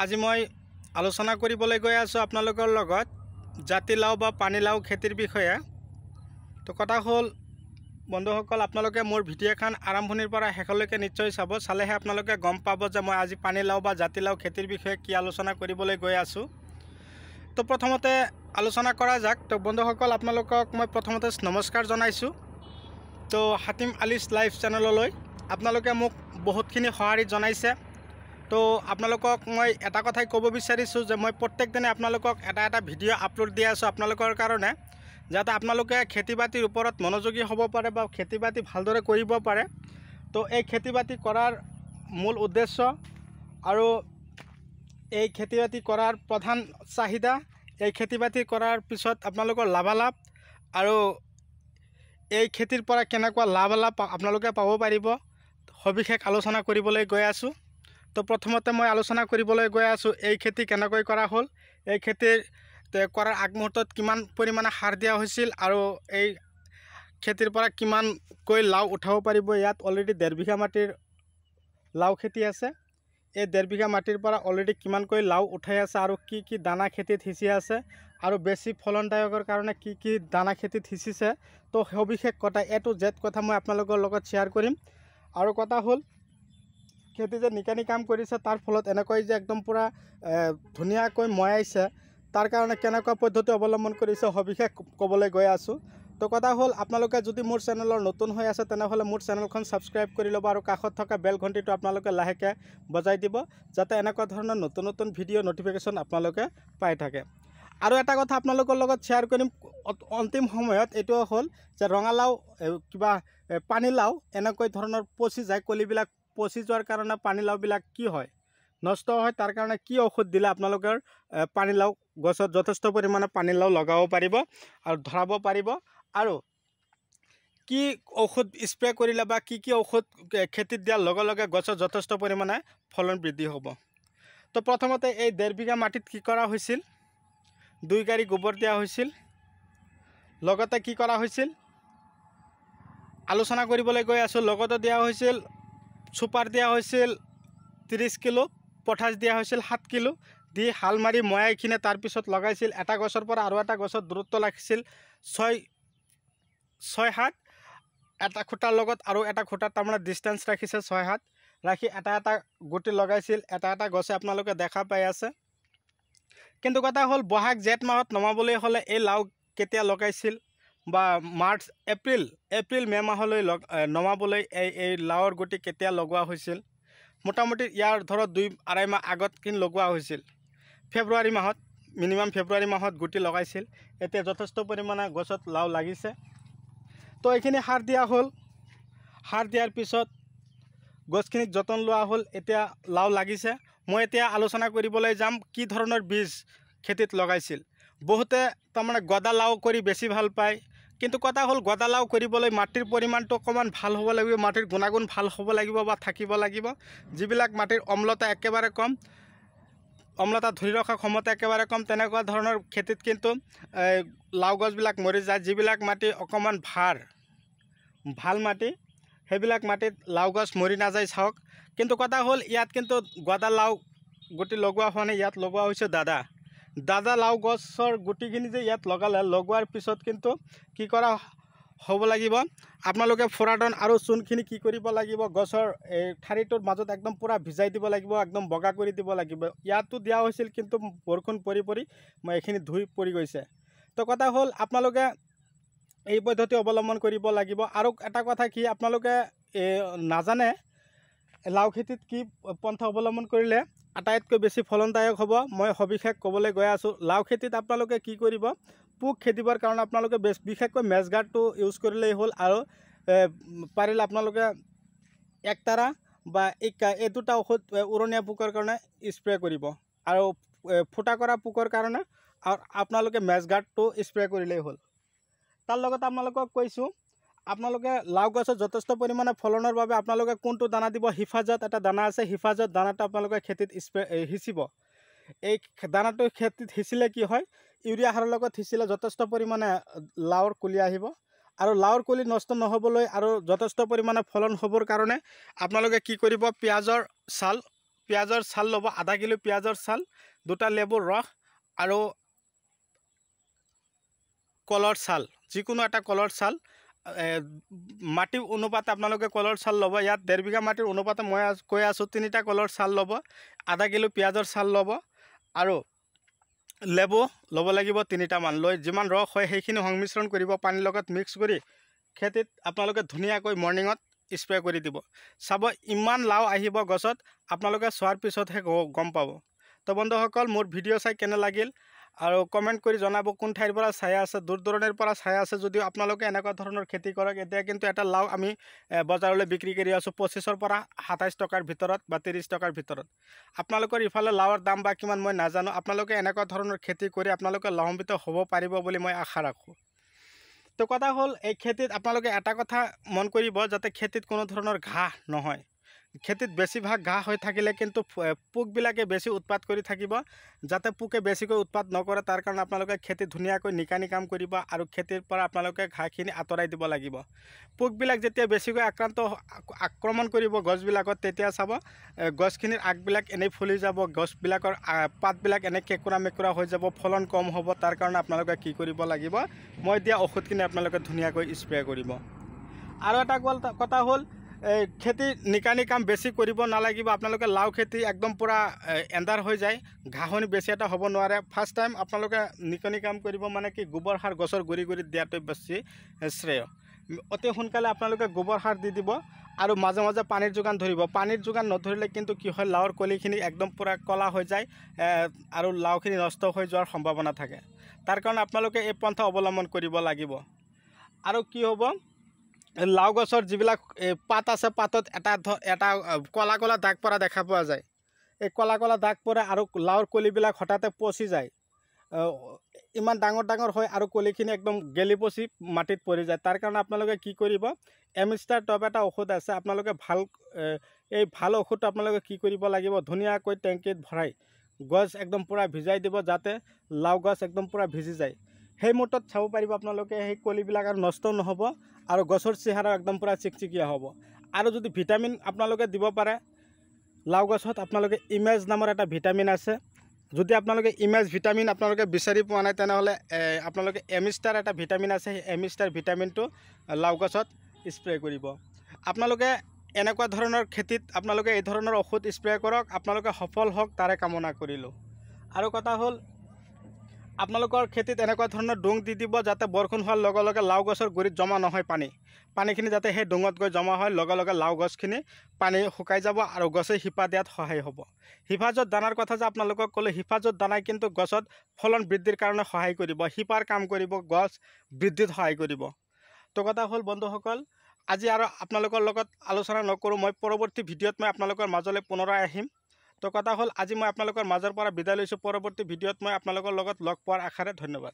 আজি মই আলোচনা কৰিবলৈ গৈ আছোঁ আপোনালোকৰ লগত জাতিলাও বা পানীলাও খেতিৰ বিষয়ে। তো কথা হ'ল বন্ধুসকল, আপোনালোকে মোৰ ভিডিঅ'খন আৰম্ভণিৰ পৰা শেষলৈকে নিশ্চয় চাব। চালেহে আপোনালোকে গম পাব যে মই আজি পানীলাও বা জাতিলাও খেতিৰ বিষয়ে কি আলোচনা কৰিবলৈ গৈ আছোঁ। তো প্ৰথমতে আলোচনা কৰা যাক। তো বন্ধুসকল, আপোনালোকক মই প্ৰথমতে নমস্কাৰ জনাইছোঁ। তো হাতিম আলিছ লাইফ চেনেললৈ আপোনালোকে মোক বহুতখিনি সঁহাৰি জনাইছে। তো আপোনালোকক মই এটা কথাই ক'ব বিচাৰিছোঁ যে মই প্ৰত্যেক দিনে আপোনালোকক এটা ভিডিঅ' আপলোড দি আছোঁ আপোনালোকৰ কাৰণে, যাতে আপোনালোকে খেতি বাতিৰ ওপৰত মনোযোগী হ'ব পাৰে বা খেতি বাতি ভালদৰে কৰিব পাৰে। তো এই খেতি বাতি কৰাৰ মূল উদ্দেশ্য আৰু এই খেতি বাতি কৰাৰ প্ৰধান চাহিদা, এই খেতি বাতি কৰাৰ পিছত আপোনালোকৰ লাভালাভ আৰু এই খেতিৰ পৰা কেনেকুৱা লাভালাভ আপোনালোকে পাব পাৰিব, সবিশেষ আলোচনা কৰিবলৈ গৈ আছোঁ। তো প্ৰথমতে মই আলোচনা কৰিবলৈ গৈ আছোঁ এই খেতি কেনেকৈ কৰা হ'ল, এই খেতিৰ কৰাৰ আগমুহূৰ্তত কিমান পৰিমাণে সাৰ দিয়া হৈছিল আৰু এই খেতিৰ পৰা কিমানকৈ লাও উঠাব পাৰিব। ইয়াত অলৰেডি 1.5 বিঘা মাটিৰ লাও খেতি আছে। এই 1.5 বিঘা মাটিৰ পৰা অলৰেডি কিমানকৈ লাও উঠাই আছে আৰু কি কি দানা খেতিত সিঁচি আছে আৰু বেছি ফলনদায়কৰ কাৰণে কি কি দানা খেতিত সিঁচিছে। তো সবিশেষ কথা A to Z কথা মই আপোনালোকৰ লগত শ্বেয়াৰ কৰিম। আৰু কথা হ'ল খেতি যে নিকানি কাম কৰিছে তাৰ ফলত এনেকৈ যে একদম পূৰা ধুনীয়াকৈ ময়াইছে, তাৰ কাৰণে কেনেকুৱা পদ্ধতি অৱলম্বন কৰিছে সবিশেষ ক'বলৈ গৈ আছোঁ। তো কথা হ'ল আপোনালোকে যদি মোৰ চেনেলৰ নতুন হৈ আছে তেনেহ'লে মোৰ চেনেলখন ছাবস্ক্ৰাইব কৰি ল'ব আৰু কাষত থকা বেল ঘণ্টিটো আপোনালোকে লাহেকৈ বজাই দিব, যাতে এনেকুৱা ধৰণৰ নতুন নতুন ভিডিঅ' নটিফিকেশ্যন আপোনালোকে পাই থাকে। আৰু এটা কথা আপোনালোকৰ লগত শ্বেয়াৰ কৰিম অন্তিম সময়ত, এইটো হ'ল যে ৰঙালাও কিবা পানীলাও এনেকৈ ধৰণৰ পচি যায়, কলিবিলাক পচি যোৱাৰ কাৰণে পানীলাওবিলাক কি হয়, নষ্ট হয়। তাৰ কাৰণে কি ঔষধ দিলে আপোনালোকৰ পানীলাও গছত যথেষ্ট পৰিমাণে পানীলাও লগাব পাৰিব আৰু ধৰাব পাৰিব, আৰু কি ঔষধ স্প্ৰে কৰিলে বা কি কি ঔষধ খেতিত দিয়াৰ লগে লগে গছত যথেষ্ট পৰিমাণে ফলন বৃদ্ধি হ'ব। তো প্ৰথমতে এই 1.5 বিঘা মাটিত কি কৰা হৈছিল, 2 গাড়ী গোবৰ দিয়া হৈছিল। লগতে কি কৰা হৈছিল আলোচনা কৰিবলৈ গৈ আছোঁ। লগতে দিয়া হৈছিল ছুপাৰ দিয়া হৈছিল 30 কিলো, পটাছ দিয়া হৈছিল 7 কিলো দি হাল মাৰি ময়াইখিনি তাৰপিছত লগাইছিল। এটা গছৰ পৰা আৰু এটা গছত দূৰত্ব ৰাখিছিল 6-7, এটা খুঁটাৰ লগত আৰু এটা খুঁটাত তাৰমানে ডিষ্টেঞ্চ ৰাখিছে 6-7 ৰাখি এটা গুটি লগাইছিল। এটা গছে আপোনালোকে দেখা পাই আছে। কিন্তু কথা হ'ল বহাগ জেঠ মাহত নমাবলৈ হ'লে এই লাও কেতিয়া লগাইছিল বা মাৰ্চ এপ্ৰিল মে' মাহলৈ নমাবলৈ এই লাওৰ গুটি কেতিয়া লগোৱা হৈছিল, মোটামুটি ইয়াৰ ধৰক 2-2.5 মাহ আগত কিন্তু লগোৱা হৈছিল। ফেব্ৰুৱাৰী মাহত, মিনিমাম ফেব্ৰুৱাৰী মাহত গুটি লগাইছিল। এতিয়া যথেষ্ট পৰিমাণে গছত লাও লাগিছে। তো এইখিনি সাৰ দিয়া হ'ল। সাৰ দিয়াৰ পিছত গছখিনিক যতন লোৱা হ'ল, এতিয়া লাও লাগিছে। মই এতিয়া আলোচনা কৰিবলৈ যাম কি ধৰণৰ বীজ খেতিত লগাইছিল। বহুতে তাৰমানে গদা লাও কৰি বেছি ভাল পায়, কিন্তু কথা হ'ল গদা লাও কৰিবলৈ মাটিৰ পৰিমাণটো অকণমান ভাল হ'ব লাগিব, মাটিৰ গুণাগুণ ভাল হ'ব লাগিব বা থাকিব লাগিব। যিবিলাক মাটিৰ অম্লতা একেবাৰে কম, অম্লতা ধৰি ৰখা ক্ষমতা একেবাৰে কম, তেনেকুৱা ধৰণৰ খেতিত কিন্তু লাও গছবিলাক মৰি যায়। যিবিলাক মাটি অকণমান ভাল মাটি, সেইবিলাক মাটিত লাও গছ মৰি নাযায় চাওক। কিন্তু কথা হ'ল ইয়াত কিন্তু গদা লাও গুটি লগোৱা হোৱা নাই, ইয়াত লগোৱা হৈছে দাদা লাও গছৰ গুটিখিনি যে ইয়াত লগোৱাৰ পিছত কিন্তু কি কৰা হ'ব লাগিব, আপোনালোকে ফুৰাডন আৰু চূণখিনি কি কৰিব লাগিব, গছৰ এই ঠাৰিটোৰ মাজত একদম পূৰা ভিজাই দিব লাগিব, একদম বগা কৰি দিব লাগিব। ইয়াতো দিয়া হৈছিল কিন্তু বৰষুণ পৰি মই এইখিনি ধুই পৰি গৈছে। তো কথা হ'ল আপোনালোকে এই পদ্ধতি অৱলম্বন কৰিব লাগিব। আৰু এটা কথা কি, আপোনালোকে নাজানে লাও খেতিত কি পন্থা অৱলম্বন কৰিলে আটাইতকৈ বেছি ফলনদায়ক হ'ব। মই সবিশেষ ক'বলৈ গৈ আছোঁ। লাও খেতিত আপোনালোকে কি কৰিব, পোক খেদিবৰ কাৰণে আপোনালোকে বিশেষকৈ মেজগাৰ্ডটো ইউজ কৰিলেই হ'ল, আৰু পাৰিলে আপোনালোকে একতাৰা বা এই দুটা ঔষধ উৰণীয়া পোকৰ কাৰণে স্প্ৰে কৰিব, আৰু ফুটা কৰা পোকৰ কাৰণে আপোনালোকে মেজগাৰ্ডটো স্প্ৰে কৰিলেই হ'ল। তাৰ লগত আপোনালোকক কৈছোঁ, আপোনালোকে লাও গছত যথেষ্ট পৰিমাণে ফলনৰ বাবে আপোনালোকে কোনটো দানা দিব, হিফাজত এটা দানা আছে, হিফাজত দানাটো আপোনালোকে খেতিত সিঁচিব। এই দানাটো খেতিত সিঁচিলে কি হয়, ইউৰিয়া সাৰৰ লগত সিঁচিলে যথেষ্ট পৰিমাণে লাওৰ কলি আহিব, আৰু লাওৰ কলি নষ্ট নহ'বলৈ আৰু যথেষ্ট পৰিমাণে ফলন হ'বৰ কাৰণে আপোনালোকে কি কৰিব, পিঁয়াজৰ ছাল পিঁয়াজৰ ছাল ল'ব, আধা কিলো পিঁয়াজৰ ছাল, 2টা লেবুৰ ৰস আৰু কলৰ ছাল, যিকোনো এটা কলৰ ছাল। মাটিৰ অনুপাতে আপোনালোকে কলৰ ছাল ল'ব। ইয়াত 1.5 বিঘা মাটিৰ অনুপাতে মই কৈ আছোঁ 3টা কলৰ ছাল ল'ব, আধা কিলো পিঁয়াজৰ ছাল ল'ব আৰু লেবু ল'ব লাগিব 3টামান। লৈ যিমান ৰস হয় সেইখিনি সংমিশ্ৰণ কৰিব, পানীৰ লগত মিক্স কৰি খেতিত আপোনালোকে ধুনীয়াকৈ মৰ্ণিঙত স্প্ৰে কৰি দিব। চাব ইমান লাও আহিব গছত, আপোনালোকে চোৱাৰ পিছতহে গম পাব। তো বন্ধুসকল, মোৰ ভিডিঅ' চাই কেনে লাগিল আৰু কমেণ্ট কৰি জনাব কোন ঠাইৰ পৰা চাই আছে। দূৰ দূৰণিৰ পৰা চাই আছে যদিও আপোনালোকে এনেকুৱা ধৰণৰ খেতি কৰক। এতিয়া কিন্তু এটা লাও আমি বজাৰলৈ বিক্ৰী কৰি আছোঁ 25ৰ পৰা 27 টকাৰ ভিতৰত বা 30 টকাৰ ভিতৰত। আপোনালোকৰ ইফালে লাওৰ দাম বা কিমান মই নাজানো। আপোনালোকে এনেকুৱা ধৰণৰ খেতি কৰি আপোনালোকে লাভান্বিত হ'ব পাৰিব বুলি মই আশা ৰাখোঁ। তো কথা হ'ল, এই খেতিত আপোনালোকে এটা কথা মন কৰিব, যাতে খেতিত কোনো ধৰণৰ ঘাঁহ নহয়। খেতিত বেছিভাগ ঘাঁহ হৈ থাকিলে কিন্তু পোকবিলাকে বেছি উৎপাত কৰি থাকিব। যাতে পোকে বেছিকৈ উৎপাত নকৰে তাৰ কাৰণে আপোনালোকে খেতি ধুনীয়াকৈ নিকানি কাম কৰিব আৰু খেতিৰ পৰা আপোনালোকে ঘাঁহখিনি আঁতৰাই দিব লাগিব। পোকবিলাক যেতিয়া বেছিকৈ আক্ৰমণ কৰিব গছবিলাকত, তেতিয়া চাব গছখিনিৰ আগবিলাক এনেই ফুলি যাব, গছবিলাকৰ পাতবিলাক এনে কেঁকুৰা মেকুৰা হৈ যাব, ফলন কম হ'ব। তাৰ কাৰণে আপোনালোকে কি কৰিব লাগিব, মই দিয়া ঔষধখিনি আপোনালোকে ধুনীয়াকৈ স্প্ৰে কৰিব। আৰু এটা কথা হ'ল, খেতি নিকানি কাম বেছি কৰিব নালাগিব। আপোনালোকে লাও খেতি একদম পূৰা এন্ধাৰ হৈ যায়, ঘাঁহনি বেছি এটা হ'ব নোৱাৰে। ফাৰ্ষ্ট টাইম আপোনালোকে নিকানি কাম কৰিব মানে কি, গোবৰ সাৰ গছৰ গুৰিত দিয়াটো বেছি শ্ৰেয়। অতি সোনকালে আপোনালোকে গোবৰ সাৰ দি দিব আৰু মাজে মাজে পানীৰ যোগান ধৰিব। পানীৰ যোগান নধৰিলে কিন্তু কি হয়, লাওৰ কলিখিনি একদম পূৰা ক'লা হৈ যায় আৰু লাওখিনি নষ্ট হৈ যোৱাৰ সম্ভাৱনা থাকে। তাৰ কাৰণে আপোনালোকে এই পন্থা অৱলম্বন কৰিব লাগিব। আৰু কি হ'ব, লাও গছৰ যিবিলাক পাত আছে, পাতত এটা ক'লা ক'লা দাগ পৰা দেখা পোৱা যায়। এই ক'লা ক'লা দাগ পৰে আৰু লাওৰ কলিবিলাক হঠাতে পচি যায়, ইমান ডাঙৰ ডাঙৰ হয় আৰু কলিখিনি একদম গেলি পচি মাটিত পৰি যায়। তাৰ কাৰণে আপোনালোকে কি কৰিব, এমিষ্টাৰ টপ এটা ঔষধ আছে, আপোনালোকে এই ভাল ঔষধটো আপোনালোকে কি কৰিব লাগিব, ধুনীয়াকৈ টেংকিত ভৰাই গছ একদম পূৰা ভিজাই দিব, যাতে লাও গছ একদম পূৰা ভিজি যায়। সেই মুহূৰ্তত চাব পাৰিব আপোনালোকে সেই কলিবিলাক আৰু নষ্ট নহ'ব আৰু গছৰ চেহেৰা একদম পূৰা চিকচিকীয়া হ'ব। আৰু যদি ভিটামিন আপোনালোকে দিব পাৰে লাও গছত, আপোনালোকে ইমেজ নামৰ এটা ভিটামিন আছে। যদি আপোনালোকে ইমেজ ভিটামিন আপোনালোকে বিচাৰি পোৱা নাই, তেনেহ'লে আপোনালোকে এমিষ্টাৰ এটা ভিটামিন আছে, সেই এমিষ্টাৰ ভিটামিনটো লাও গছত স্প্ৰে কৰিব। আপোনালোকে এনেকুৱা ধৰণৰ খেতিত আপোনালোকে এই ধৰণৰ ঔষধ স্প্ৰে কৰক, আপোনালোকে সফল হওক তাৰে কামনা কৰিলোঁ। আৰু কথা হ'ল, আপোনালোকৰ খেতিত এনেকুৱা ধৰণৰ ডোং দি দিব, যাতে বৰষুণ হোৱাৰ লগে লগে লাও গছৰ গুৰিত জমা নহয় পানীখিনি, যাতে সেই ডোঙত গৈ জমা হয়, লগে লগে লাও গছখিনি পানী শুকাই যাব আৰু গছে শিপা দিয়াত সহায় হ'ব। হিফাজত দানাৰ কথা যে আপোনালোকক ক'লোঁ, হিফাজত দানাই কিন্তু গছত ফলন বৃদ্ধিৰ কাৰণে সহায় কৰিব, শিপাৰ কাম কৰিব, গছ বৃদ্ধিত সহায় কৰিব। তো কথা হ'ল বন্ধুসকল, আজি আৰু আপোনালোকৰ লগত আলোচনা নকৰোঁ, মই পৰৱৰ্তী ভিডিঅ'ত মই আপোনালোকৰ মাজলৈ পুনৰাই আহিম। তো কথা হ'ল, আজি মই আপোনালোকৰ মাজৰ পৰা বিদায় লৈছোঁ। পৰৱৰ্তী ভিডিঅ'ত মই আপোনালোকৰ লগত লগ পোৱাৰ আশাৰে ধন্যবাদ।